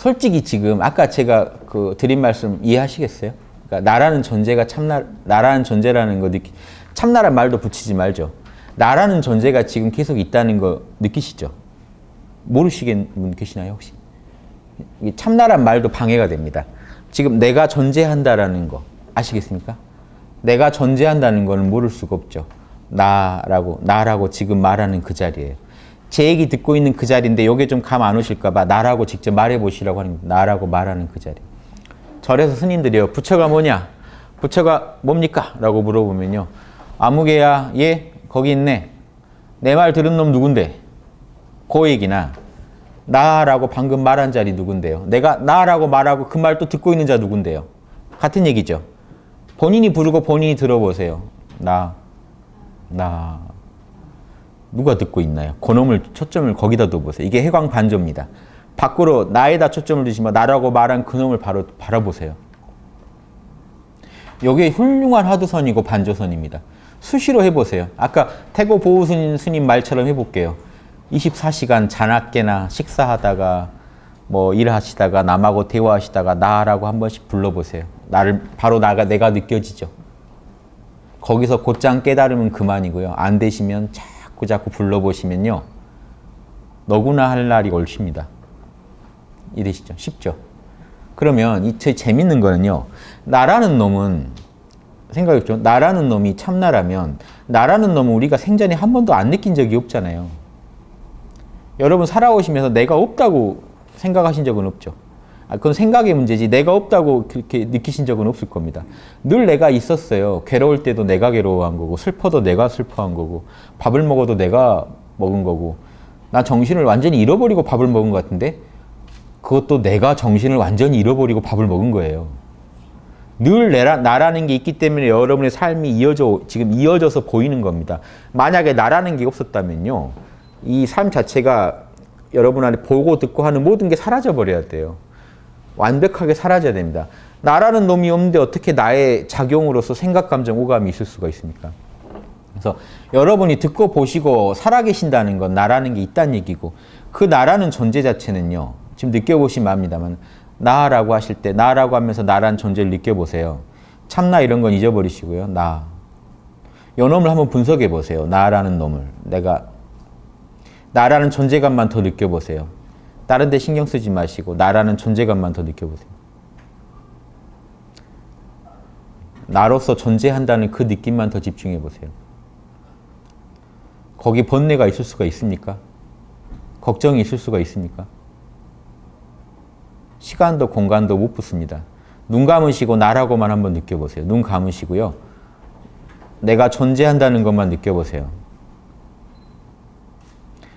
솔직히 지금 아까 제가 그 드린 말씀 이해하시겠어요? 그러니까 나라는 존재가 나라는 존재라는 거 참나란 말도 붙이지 말죠. 나라는 존재가 지금 계속 있다는 거 느끼시죠? 모르시겠는 분 계시나요, 혹시? 참나란 말도 방해가 됩니다. 지금 내가 존재한다라는 거 아시겠습니까? 내가 존재한다는 거는 모를 수가 없죠. 나라고 지금 말하는 그 자리예요. 제 얘기 듣고 있는 그 자리인데 이게 좀 감 안 오실까 봐 나라고 직접 말해 보시라고 하는 겁니다. 나라고 말하는 그 자리. 절에서 스님들이요. 부처가 뭐냐? 부처가 뭡니까? 라고 물어보면요. 아무개야, 예, 거기 있네. 내 말 들은 놈 누군데? 그 얘기나 나라고 방금 말한 자리 누군데요? 내가 나라고 말하고 그 말 또 듣고 있는 자 누군데요? 같은 얘기죠. 본인이 부르고 본인이 들어보세요. 나. 누가 듣고 있나요? 그놈을 초점을 거기다 둬보세요. 이게 해광반조입니다. 밖으로 나에다 초점을 두시면 나라고 말한 그놈을 바로 바라보세요. 이게 훌륭한 화두선이고 반조선입니다. 수시로 해보세요. 아까 태고 보우 스님 말처럼 해볼게요. 24시간 자나깨나 식사하다가 뭐 일하시다가 남하고 대화하시다가 나라고 한 번씩 불러보세요. 나를 바로 내가 느껴지죠. 거기서 곧장 깨달으면 그만이고요. 안 되시면 자꾸 불러보시면요. 너구나 할 날이 올십니다. 이러시죠. 쉽죠? 그러면 이 재밌는 거는요. 나라는 놈은 생각했죠. 나라는 놈이 참나라면 나라는 놈은 우리가 생전에 한 번도 안 느낀 적이 없잖아요. 여러분 살아오시면서 내가 없다고 생각하신 적은 없죠. 그건 생각의 문제지 내가 없다고 그렇게 느끼신 적은 없을 겁니다. 늘 내가 있었어요. 괴로울 때도 내가 괴로워한 거고 슬퍼도 내가 슬퍼한 거고 밥을 먹어도 내가 먹은 거고 나 정신을 완전히 잃어버리고 밥을 먹은 것 같은데 그것도 내가 정신을 완전히 잃어버리고 밥을 먹은 거예요. 늘 나라는 게 있기 때문에 여러분의 삶이 지금 이어져서 보이는 겁니다. 만약에 나라는 게 없었다면요. 이 삶 자체가 여러분 안에 보고 듣고 하는 모든 게 사라져 버려야 돼요. 완벽하게 사라져야 됩니다. 나라는 놈이 없는데 어떻게 나의 작용으로서 생각, 감정, 오감이 있을 수가 있습니까? 그래서 여러분이 듣고 보시고 살아계신다는 건 나라는 게 있다는 얘기고 그 나라는 존재 자체는요. 지금 느껴보시면 압니다만 나라고 하실 때 나라고 하면서 나라는 존재를 느껴보세요. 참나 이런 건 잊어버리시고요. 나. 요 놈을 한번 분석해 보세요. 나라는 놈을. 나라는 존재감만 더 느껴보세요. 다른 데 신경 쓰지 마시고 나라는 존재감만 더 느껴보세요. 나로서 존재한다는 그 느낌만 더 집중해 보세요. 거기 번뇌가 있을 수가 있습니까? 걱정이 있을 수가 있습니까? 시간도 공간도 못 붙습니다. 눈 감으시고 나라고만 한번 느껴보세요. 눈 감으시고요. 내가 존재한다는 것만 느껴보세요.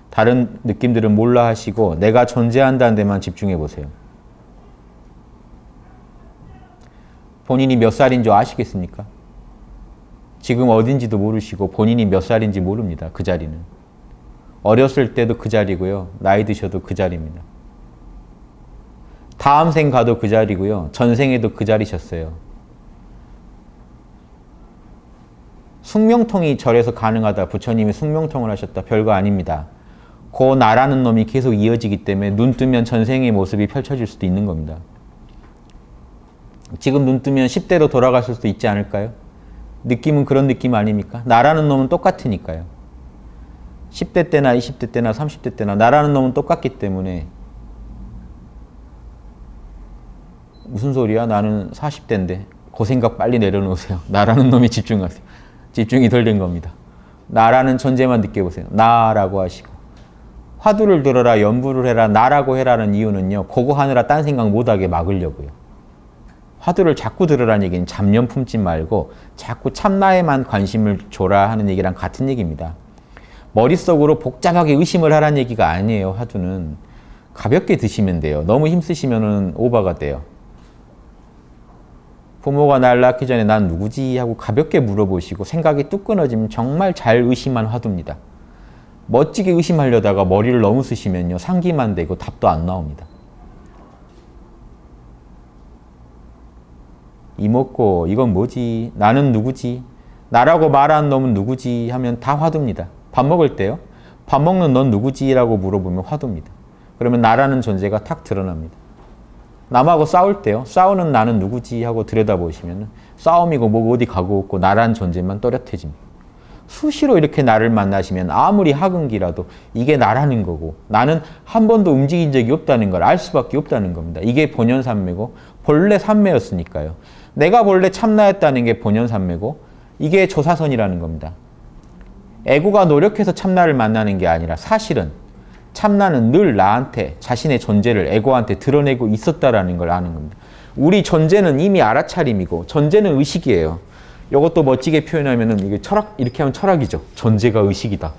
다른 느낌들은 몰라 하시고 내가 존재한다는 데만 집중해 보세요. 본인이 몇 살인 줄 아시겠습니까? 지금 어딘지도 모르시고 본인이 몇 살인지 모릅니다. 그 자리는. 어렸을 때도 그 자리고요. 나이 드셔도 그 자리입니다. 다음 생 가도 그 자리고요. 전생에도 그 자리셨어요. 숙명통이 절에서 가능하다. 부처님이 숙명통을 하셨다. 별거 아닙니다. 그 나라는 놈이 계속 이어지기 때문에 눈 뜨면 전생의 모습이 펼쳐질 수도 있는 겁니다. 지금 눈 뜨면 10대로 돌아가실 수도 있지 않을까요? 느낌은 그런 느낌 아닙니까? 나라는 놈은 똑같으니까요. 10대 때나 20대 때나 30대 때나 나라는 놈은 똑같기 때문에 무슨 소리야? 나는 40대인데 그 생각 빨리 내려놓으세요. 나라는 놈이 집중하세요. 집중이 덜 된 겁니다. 나라는 존재만 느껴보세요. 나라고 하시고 화두를 들어라, 연부를 해라, 나라고 해라는 이유는요. 그거 하느라 딴 생각 못하게 막으려고요. 화두를 자꾸 들으라는 얘기는 잡념 품지 말고 자꾸 참나에만 관심을 줘라 하는 얘기랑 같은 얘기입니다. 머릿속으로 복잡하게 의심을 하라는 얘기가 아니에요. 화두는. 가볍게 드시면 돼요. 너무 힘쓰시면 오버가 돼요. 부모가 날 낳기 전에 난 누구지? 하고 가볍게 물어보시고 생각이 뚝 끊어지면 정말 잘 의심한 화두입니다. 멋지게 의심하려다가 머리를 너무 쓰시면요. 상기만 되고 답도 안 나옵니다. 이먹고 이건 뭐지? 나는 누구지? 나라고 말하는 놈은 누구지? 하면 다 화두입니다. 밥 먹을 때요. 밥 먹는 넌 누구지? 라고 물어보면 화두입니다. 그러면 나라는 존재가 탁 드러납니다. 남하고 싸울 때요. 싸우는 나는 누구지 하고 들여다보시면 싸움이고 뭐고 어디 가고 없고 나라는 존재만 또렷해집니다. 수시로 이렇게 나를 만나시면 아무리 학은기라도 이게 나라는 거고 나는 한 번도 움직인 적이 없다는 걸 알 수밖에 없다는 겁니다. 이게 본연산매고 본래 산매였으니까요. 내가 본래 참나였다는 게 본연산매고 이게 조사선이라는 겁니다. 에고가 노력해서 참나를 만나는 게 아니라 사실은 참나는 늘 나한테 자신의 존재를 에고한테 드러내고 있었다라는 걸 아는 겁니다. 우리 존재는 이미 알아차림이고 존재는 의식이에요. 이것도 멋지게 표현하면은 이게 철학, 이렇게 하면 철학이죠. 존재가 의식이다.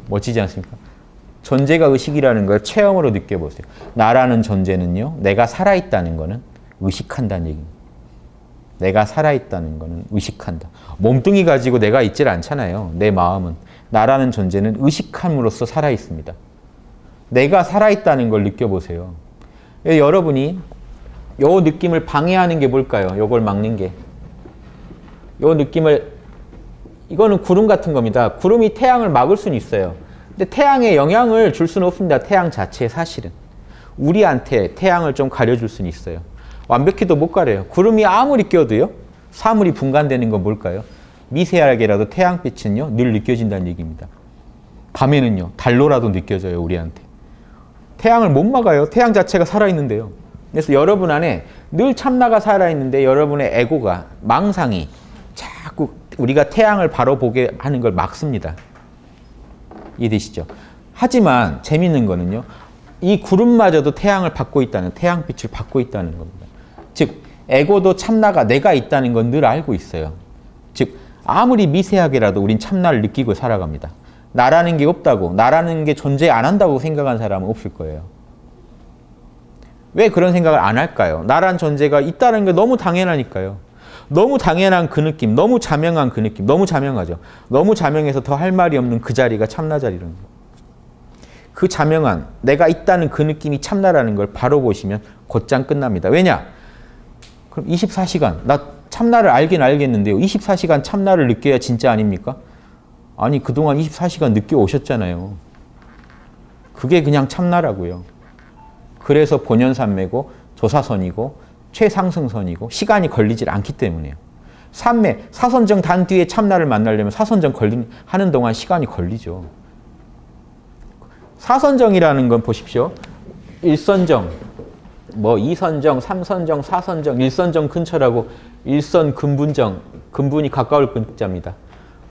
멋지지 않습니까? 존재가 의식이라는 걸 체험으로 느껴보세요. 나라는 존재는요, 내가 살아있다는 거는 의식한다는 얘기입니다. 내가 살아있다는 거는 의식한다. 몸뚱이 가지고 내가 있질 않잖아요. 내 마음은. 나라는 존재는 의식함으로써 살아있습니다. 내가 살아있다는 걸 느껴보세요. 여러분이 요 느낌을 방해하는 게 뭘까요? 요걸 막는 게. 요 느낌을, 이거는 구름 같은 겁니다. 구름이 태양을 막을 수는 있어요. 근데 태양에 영향을 줄 수는 없습니다. 태양 자체에 사실은. 우리한테 태양을 좀 가려줄 수는 있어요. 완벽히도 못 가려요. 구름이 아무리 껴도요. 사물이 분간되는 건 뭘까요? 미세하게라도 태양빛은요. 늘 느껴진다는 얘기입니다. 밤에는요. 달로라도 느껴져요. 우리한테. 태양을 못 막아요. 태양 자체가 살아있는데요. 그래서 여러분 안에 늘 참나가 살아있는데 여러분의 에고가, 망상이 자꾸 우리가 태양을 바로 보게 하는 걸 막습니다. 이해되시죠? 하지만 재밌는 거는요. 이 구름마저도 태양을 받고 있다는, 태양빛을 받고 있다는 겁니다. 즉 에고도 참나가 내가 있다는 건 늘 알고 있어요. 즉 아무리 미세하게라도 우린 참나를 느끼고 살아갑니다. 나라는 게 없다고, 나라는 게 존재 안 한다고 생각한 사람은 없을 거예요. 왜 그런 생각을 안 할까요? 나라는 존재가 있다는 게 너무 당연하니까요. 너무 당연한 그 느낌, 너무 자명한 그 느낌, 너무 자명하죠. 너무 자명해서 더 할 말이 없는 그 자리가 참나 자리라는 거예요. 그 자명한, 내가 있다는 그 느낌이 참나라는 걸 바로 보시면 곧장 끝납니다. 왜냐? 그럼 24시간, 나 참나를 알긴 알겠는데요. 24시간 참나를 느껴야 진짜 아닙니까? 아니, 그동안 24시간 느껴오셨잖아요. 그게 그냥 참나라고요. 그래서 본연산매고 조사선이고 최상승선이고 시간이 걸리질 않기 때문이에요. 산매, 사선정 단 뒤에 참나를 만나려면 사선정 하는 동안 시간이 걸리죠. 사선정이라는 건 보십시오. 일선정, 뭐 이선정, 삼선정, 사선정, 일선정 근처라고 일선 근분정, 근분이 가까울 근자입니다.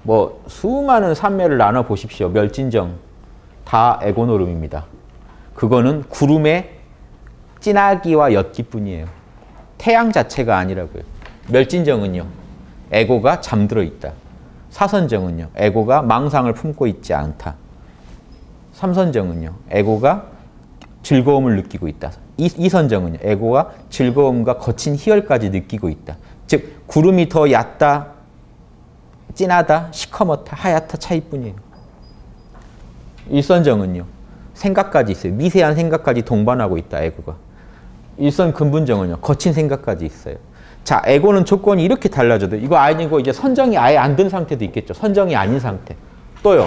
뭐 수많은 산매를 나눠 보십시오. 멸진정, 다 에고노름입니다. 그거는 구름의 진하기와 옅기뿐이에요. 태양 자체가 아니라고요. 멸진정은요. 에고가 잠들어 있다. 사선정은요. 에고가 망상을 품고 있지 않다. 삼선정은요. 에고가 즐거움을 느끼고 있다. 이선정은요. 에고가 즐거움과 거친 희열까지 느끼고 있다. 즉 구름이 더 얕다, 진하다, 시커멓다, 하얗다 차이뿐이에요. 일선정은요. 생각까지 있어요. 미세한 생각까지 동반하고 있다. 에고가. 일선 근분정은요. 거친 생각까지 있어요. 자, 에고는 조건이 이렇게 달라져도 이거 아니고 이제 선정이 아예 안 든 상태도 있겠죠. 선정이 아닌 상태. 또요.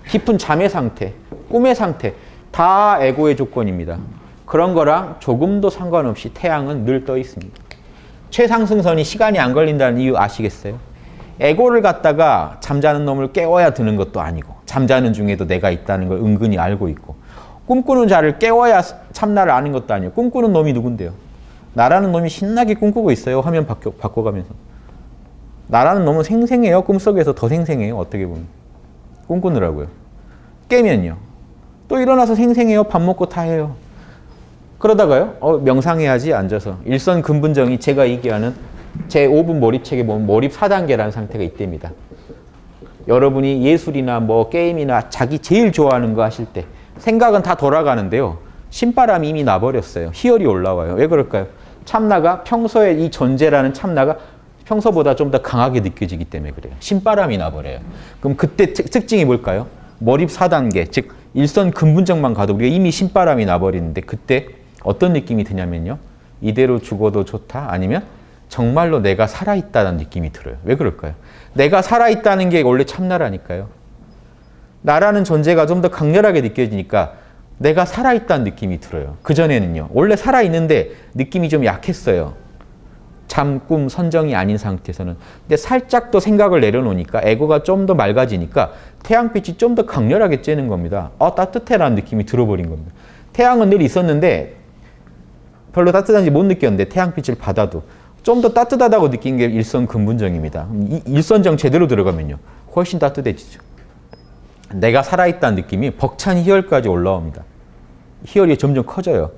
깊은 잠의 상태, 꿈의 상태. 다 에고의 조건입니다. 그런 거랑 조금도 상관없이 태양은 늘 떠 있습니다. 최상승선이 시간이 안 걸린다는 이유 아시겠어요? 에고를 갖다가 잠자는 놈을 깨워야 드는 것도 아니고 잠자는 중에도 내가 있다는 걸 은근히 알고 있고 꿈꾸는 자를 깨워야 참나를 아는 것도 아니에요. 꿈꾸는 놈이 누군데요? 나라는 놈이 신나게 꿈꾸고 있어요. 화면 바꿔가면서. 나라는 놈은 생생해요. 꿈속에서 더 생생해요. 어떻게 보면. 꿈꾸느라고요. 깨면요. 또 일어나서 생생해요. 밥 먹고 다 해요. 그러다가요. 명상해야지 앉아서. 일선 근분정이 제가 얘기하는 제 5분 몰입책에 보면 몰입 4단계라는 상태가 있답니다. 여러분이 예술이나 뭐 게임이나 자기 제일 좋아하는 거 하실 때 생각은 다 돌아가는데요. 신바람이 이미 나버렸어요. 희열이 올라와요. 왜 그럴까요? 참나가 평소에 이 존재라는 참나가 평소보다 좀 더 강하게 느껴지기 때문에 그래요. 신바람이 나버려요. 그럼 그때 특징이 뭘까요? 몰입 4단계, 즉 일선 근분정만 가도 우리가 이미 신바람이 나버리는데 그때 어떤 느낌이 드냐면요. 이대로 죽어도 좋다? 아니면 정말로 내가 살아있다는 느낌이 들어요. 왜 그럴까요? 내가 살아있다는 게 원래 참나라니까요. 나라는 존재가 좀 더 강렬하게 느껴지니까 내가 살아있다는 느낌이 들어요. 그전에는요. 원래 살아있는데 느낌이 좀 약했어요. 잠, 꿈, 선정이 아닌 상태에서는. 근데 살짝 더 생각을 내려놓으니까 에고가 좀 더 맑아지니까 태양빛이 좀 더 강렬하게 쬐는 겁니다. 따뜻해라는 느낌이 들어버린 겁니다. 태양은 늘 있었는데 별로 따뜻한지 못 느꼈는데 태양빛을 받아도 좀 더 따뜻하다고 느낀 게 일선근분정입니다. 일선정 제대로 들어가면요. 훨씬 따뜻해지죠. 내가 살아있다는 느낌이 벅찬 희열까지 올라옵니다. 희열이 점점 커져요.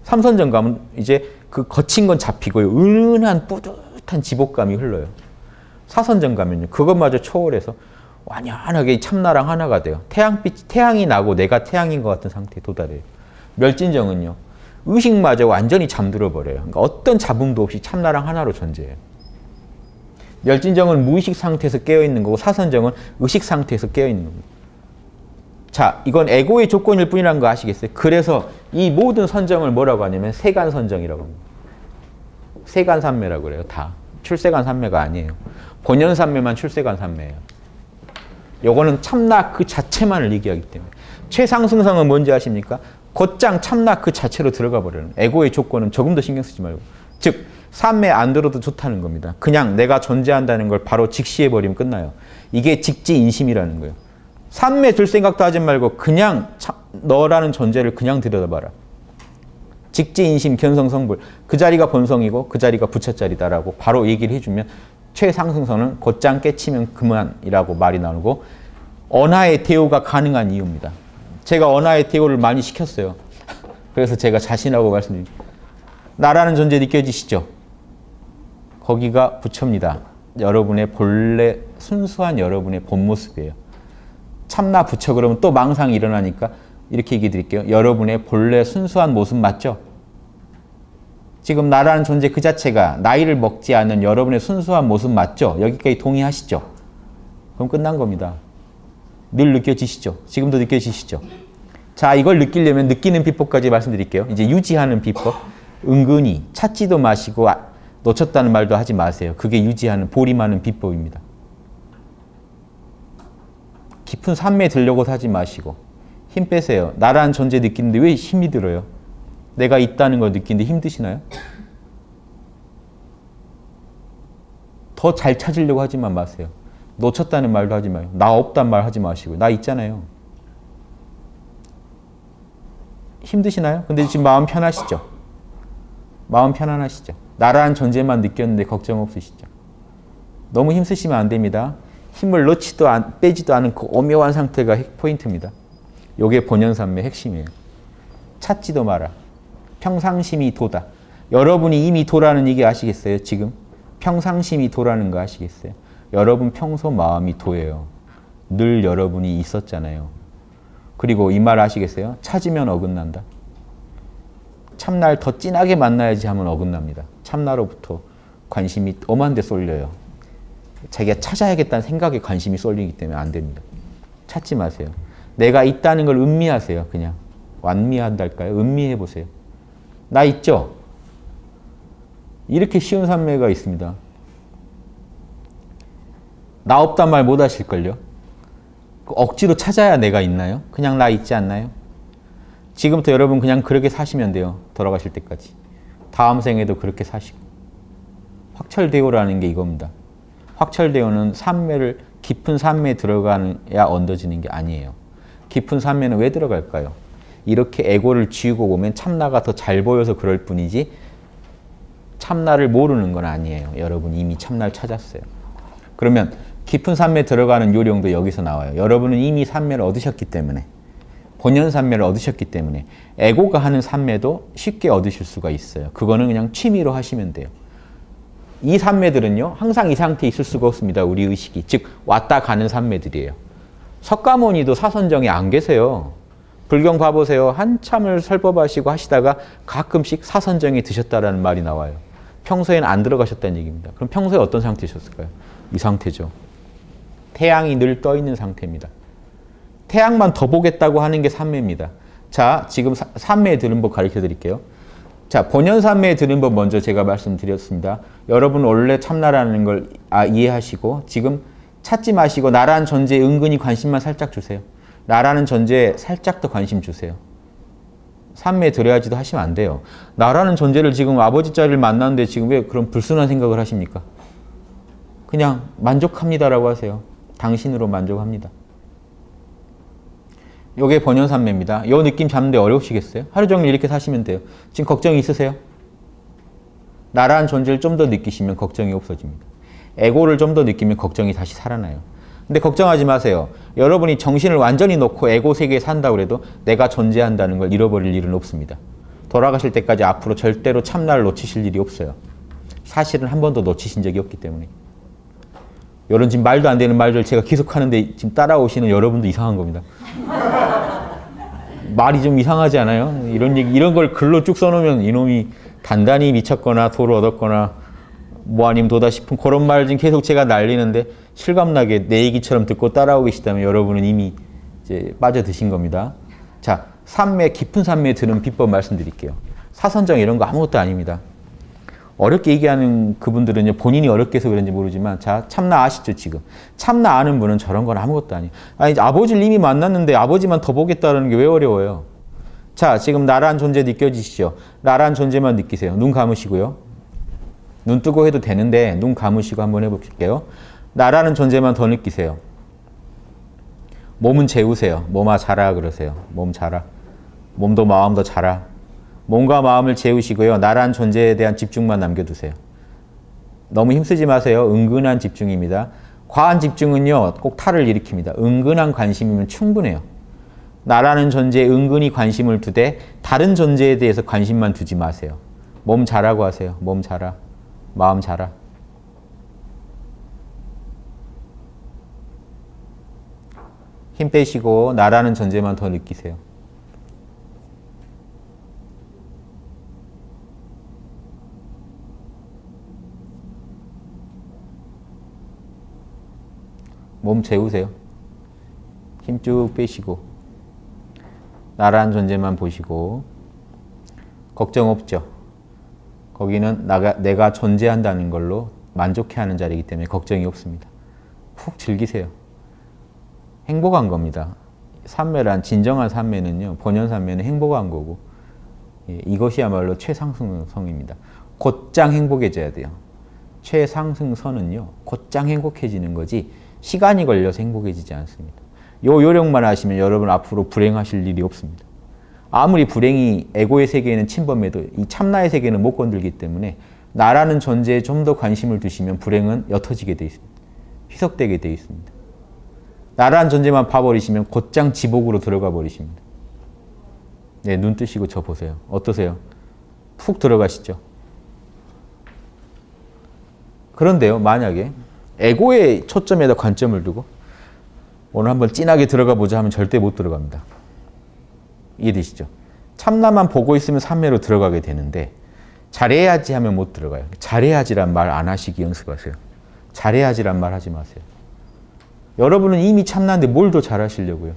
삼선정 가면 이제 그 거친 건 잡히고요. 은은한 뿌듯한 지복감이 흘러요. 사선정 가면요. 그것마저 초월해서 완연하게 참나랑 하나가 돼요. 태양이 나고 내가 태양인 것 같은 상태에 도달해요. 멸진정은요. 의식마저 완전히 잠들어 버려요. 그러니까 어떤 잡음도 없이 참나랑 하나로 존재해요. 멸진정은 무의식 상태에서 깨어있는 거고 사선정은 의식 상태에서 깨어있는 겁니다. 자, 이건 에고의 조건일 뿐이라는 거 아시겠어요? 그래서 이 모든 선정을 뭐라고 하냐면 세간선정이라고 합니다. 세간삼매라고 그래요. 다. 출세간삼매가 아니에요. 본연삼매만 출세간삼매예요. 요거는 참나 그 자체만을 얘기하기 때문에. 최상승성은 뭔지 아십니까? 곧장 참나 그 자체로 들어가 버려요. 에고의 조건은 조금 더 신경 쓰지 말고. 즉, 삼매 안 들어도 좋다는 겁니다. 그냥 내가 존재한다는 걸 바로 직시해버리면 끝나요. 이게 직지인심이라는 거예요. 삼매 들 생각도 하지 말고 그냥 너라는 존재를 그냥 들여다봐라. 직지인심 견성성불. 그 자리가 본성이고 그 자리가 부처자리다라고 바로 얘기를 해주면 최상승선은 곧장 깨치면 그만이라고 말이 나오고 언하의 대오가 가능한 이유입니다. 제가 언하의 대오를 많이 시켰어요. 그래서 제가 자신하고 말씀드립니다. 나라는 존재 느껴지시죠? 거기가 부처입니다. 여러분의 본래 순수한 여러분의 본 모습이에요. 참나 부처 그러면 또 망상이 일어나니까 이렇게 얘기 드릴게요. 여러분의 본래 순수한 모습 맞죠? 지금 나라는 존재 그 자체가 나이를 먹지 않은 여러분의 순수한 모습 맞죠? 여기까지 동의하시죠? 그럼 끝난 겁니다. 늘 느껴지시죠? 지금도 느껴지시죠? 자, 이걸 느끼려면 느끼는 비법까지 말씀드릴게요. 이제 유지하는 비법. 은근히 찾지도 마시고 놓쳤다는 말도 하지 마세요. 그게 유지하는 보림하는 비법입니다. 깊은 산매에 들려고 하지 마시고 힘 빼세요. 나라는 존재 느끼는데 왜 힘이 들어요? 내가 있다는 걸 느끼는데 힘드시나요? 더 잘 찾으려고 하지만 마세요. 놓쳤다는 말도 하지 마요. 나 없단 말 하지 마시고. 나 있잖아요. 힘드시나요? 근데 지금 마음 편하시죠? 마음 편안하시죠? 나라는 존재만 느꼈는데 걱정 없으시죠? 너무 힘쓰시면 안 됩니다. 힘을 넣지도 빼지도 않은 그 오묘한 상태가 포인트입니다. 요게 본연삼매의 핵심이에요. 찾지도 마라. 평상심이 도다. 여러분이 이미 도라는 얘기 아시겠어요? 지금? 평상심이 도라는 거 아시겠어요? 여러분 평소 마음이 도예요. 늘 여러분이 있었잖아요. 그리고 이 말 아시겠어요? 찾으면 어긋난다. 참나를 더 진하게 만나야지 하면 어긋납니다. 참나로부터 관심이 엄한 데 쏠려요. 자기가 찾아야겠다는 생각에 관심이 쏠리기 때문에 안 됩니다. 찾지 마세요. 내가 있다는 걸 음미하세요. 그냥 완미한달까요? 음미해보세요. 나 있죠? 이렇게 쉬운 삼매가 있습니다. 나 없단 말 못 하실걸요? 억지로 찾아야 내가 있나요? 그냥 나 있지 않나요? 지금부터 여러분 그냥 그렇게 사시면 돼요. 돌아가실 때까지. 다음 생에도 그렇게 사시고. 확철대오라는 게 이겁니다. 확철대오는 삼매를 깊은 삼매에 들어가야 얻어지는 게 아니에요. 깊은 삼매는 왜 들어갈까요? 이렇게 에고를 지우고 보면 참나가 더 잘 보여서 그럴 뿐이지 참나를 모르는 건 아니에요. 여러분이 이미 참나를 찾았어요. 그러면 깊은 삼매에 들어가는 요령도 여기서 나와요. 여러분은 이미 삼매를 얻으셨기 때문에 본연 삼매를 얻으셨기 때문에 에고가 하는 삼매도 쉽게 얻으실 수가 있어요. 그거는 그냥 취미로 하시면 돼요. 이 삼매들은요. 항상 이 상태에 있을 수가 없습니다. 우리 의식이. 즉 왔다 가는 삼매들이에요. 석가모니도 사선정에 안 계세요. 불경 봐보세요. 한참을 설법하시고 하시다가 가끔씩 사선정에 드셨다라는 말이 나와요. 평소에는 안 들어가셨다는 얘기입니다. 그럼 평소에 어떤 상태셨을까요? 이 상태죠. 태양이 늘 떠 있는 상태입니다. 태양만 더 보겠다고 하는 게 삼매입니다. 자, 지금 삼매에 드는 법 가르쳐 드릴게요. 자, 본연 삼매에 드는 법 먼저 제가 말씀드렸습니다. 여러분 원래 참나라는 걸 이해하시고 지금 찾지 마시고 나라는 존재에 은근히 관심만 살짝 주세요. 나라는 존재에 살짝 더 관심 주세요. 삼매 들어야지도 하시면 안 돼요. 나라는 존재를 지금 아버지 자리를 만났는데 지금 왜 그런 불순한 생각을 하십니까? 그냥 만족합니다라고 하세요. 당신으로 만족합니다. 요게 번연삼매입니다. 요 느낌 잡는데 어려우시겠어요? 하루 종일 이렇게 사시면 돼요. 지금 걱정이 있으세요? 나라는 존재를 좀 더 느끼시면 걱정이 없어집니다. 에고를 좀 더 느끼면 걱정이 다시 살아나요. 근데 걱정하지 마세요. 여러분이 정신을 완전히 놓고 에고 세계에 산다고 해도 내가 존재한다는 걸 잃어버릴 일은 없습니다. 돌아가실 때까지 앞으로 절대로 참나를 놓치실 일이 없어요. 사실은 한 번도 놓치신 적이 없기 때문에. 이런 지금 말도 안 되는 말들 제가 계속 하는데 지금 따라오시는 여러분도 이상한 겁니다. 말이 좀 이상하지 않아요? 이런 걸 글로 쭉 써놓으면 이놈이 단단히 미쳤거나 도를 얻었거나 뭐 아니면 도다 싶은 그런 말 지금 계속 제가 날리는데 실감나게 내 얘기처럼 듣고 따라오고 계시다면 여러분은 이미 이제 빠져드신 겁니다. 자, 삼매, 깊은 삼매에 드는 비법 말씀드릴게요. 사선정 이런 거 아무것도 아닙니다. 어렵게 얘기하는 그분들은 본인이 어렵게 해서 그런지 모르지만 자, 참나 아시죠 지금? 참나 아는 분은 저런 건 아무것도 아니에요. 아니, 아버지를 이미 만났는데 아버지만 더 보겠다는 게 왜 어려워요? 자, 지금 나란 존재 느껴지시죠? 나란 존재만 느끼세요. 눈 감으시고요. 눈 뜨고 해도 되는데 눈 감으시고 한번 해볼게요. 나라는 존재만 더 느끼세요. 몸은 재우세요. 몸아 자라 그러세요. 몸 자라. 몸도 마음도 자라. 몸과 마음을 재우시고요. 나란 존재에 대한 집중만 남겨두세요. 너무 힘쓰지 마세요. 은근한 집중입니다. 과한 집중은요. 꼭 탈을 일으킵니다. 은근한 관심이면 충분해요. 나라는 존재에 은근히 관심을 두되 다른 존재에 대해서 관심만 두지 마세요. 몸 자라고 하세요. 몸 자라. 마음 자라. 힘 빼시고 나라는 존재만 더 느끼세요. 몸 재우세요. 힘 쭉 빼시고 나라는 존재만 보시고 걱정 없죠. 거기는 내가 존재한다는 걸로 만족해하는 자리이기 때문에 걱정이 없습니다. 푹 즐기세요. 행복한 겁니다. 삼매란 진정한 삼매는요. 본연삼매는 행복한 거고 이것이야말로 최상승성입니다. 곧장 행복해져야 돼요. 최상승선은요. 곧장 행복해지는 거지 시간이 걸려서 행복해지지 않습니다. 요 요령만 하시면 여러분 앞으로 불행하실 일이 없습니다. 아무리 불행이 에고의 세계에는 침범해도 이 참나의 세계는 못 건들기 때문에 나라는 존재에 좀 더 관심을 두시면 불행은 옅어지게 되어 있습니다. 희석되게 되어 있습니다. 나라는 존재만 봐버리시면 곧장 지복으로 들어가 버리십니다. 네, 눈 뜨시고 저 보세요. 어떠세요? 푹 들어가시죠? 그런데요, 만약에 에고의 초점에다 관점을 두고 오늘 한번 진하게 들어가 보자 하면 절대 못 들어갑니다. 이해되시죠? 참나만 보고 있으면 삼매로 들어가게 되는데 잘해야지 하면 못 들어가요. 잘해야지란 말 안 하시기 연습하세요. 잘해야지란 말 하지 마세요. 여러분은 이미 참나인데 뭘 더 잘하시려고요?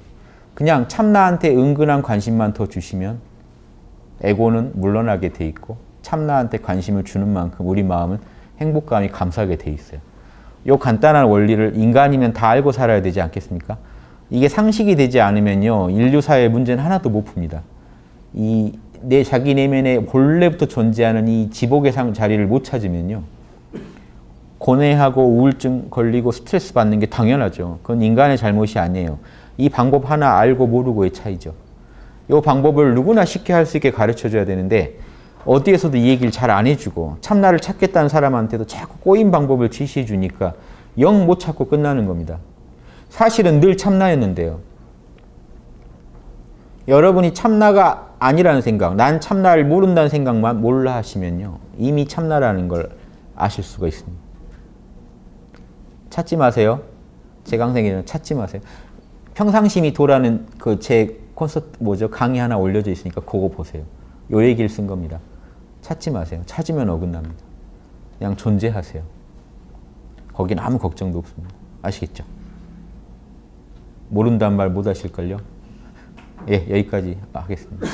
그냥 참나한테 은근한 관심만 더 주시면 에고는 물러나게 돼 있고 참나한테 관심을 주는 만큼 우리 마음은 행복감이 감사하게 돼 있어요. 이 간단한 원리를 인간이면 다 알고 살아야 되지 않겠습니까? 이게 상식이 되지 않으면요. 인류사회의 문제는 하나도 못 풉니다. 내 자기 내면에 본래부터 존재하는 이 지복의 자리를 못 찾으면요. 고뇌하고 우울증 걸리고 스트레스 받는 게 당연하죠. 그건 인간의 잘못이 아니에요. 이 방법 하나 알고 모르고의 차이죠. 이 방법을 누구나 쉽게 할 수 있게 가르쳐줘야 되는데 어디에서도 이 얘기를 잘 안 해주고 참나를 찾겠다는 사람한테도 자꾸 꼬인 방법을 지시해 주니까 영 못 찾고 끝나는 겁니다. 사실은 늘 참나였는데요. 여러분이 참나가 아니라는 생각, 난 참나를 모른다는 생각만 몰라 하시면요. 이미 참나라는 걸 아실 수가 있습니다. 찾지 마세요. 제 강생에는 찾지 마세요. 평상심이 도라는 그 제 콘서트 강의 하나 올려져 있으니까 그거 보세요. 요 얘기를 쓴 겁니다. 찾지 마세요. 찾으면 어긋납니다. 그냥 존재하세요. 거긴 아무 걱정도 없습니다. 아시겠죠? 모른다는 말 못 하실걸요? 예, 여기까지 하겠습니다.